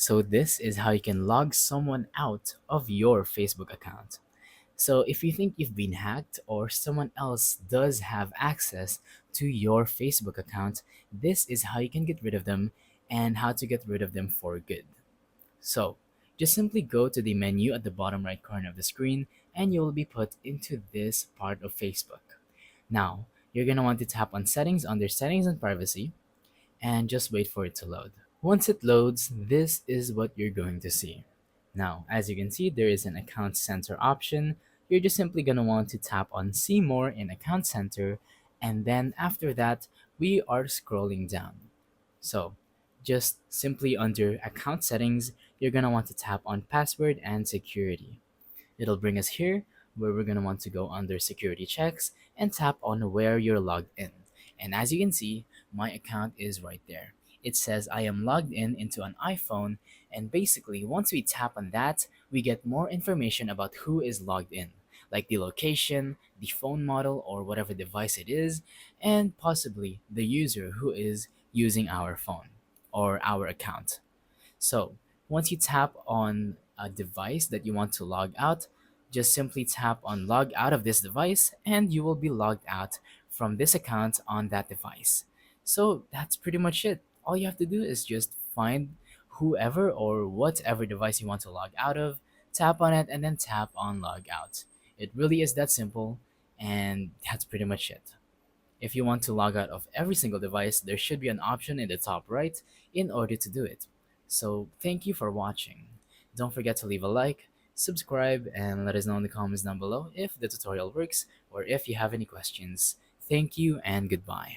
So this is how you can log someone out of your Facebook account. So if you think you've been hacked or someone else does have access to your Facebook account, this is how you can get rid of them and how to get rid of them for good. So just simply go to the menu at the bottom right corner of the screen and you will be put into this part of Facebook. Now, you're going to want to tap on settings under settings and privacy and just wait for it to load. Once it loads, this is what you're going to see. Now, as you can see, there is an account center option. You're just simply going to want to tap on see more in account center, and then after that, we are scrolling down. So, just simply under account settings, you're going to want to tap on password and security. It'll bring us here where we're going to want to go under security checks and tap on where you're logged in. And as you can see, my account is right there. It says I am logged in into an iPhone, and basically once we tap on that, we get more information about who is logged in, like the location, the phone model or whatever device it is, and possibly the user who is using our phone or our account. So once you tap on a device that you want to log out, just simply tap on log out of this device and you will be logged out from this account on that device. So that's pretty much it. All you have to do is just find whoever or whatever device you want to log out of, tap on it, and then tap on log out. It really is that simple, and that's pretty much it. If you want to log out of every single device, there should be an option in the top right in order to do it. So thank you for watching. Don't forget to leave a like, subscribe, and let us know in the comments down below if the tutorial works or if you have any questions. Thank you and goodbye.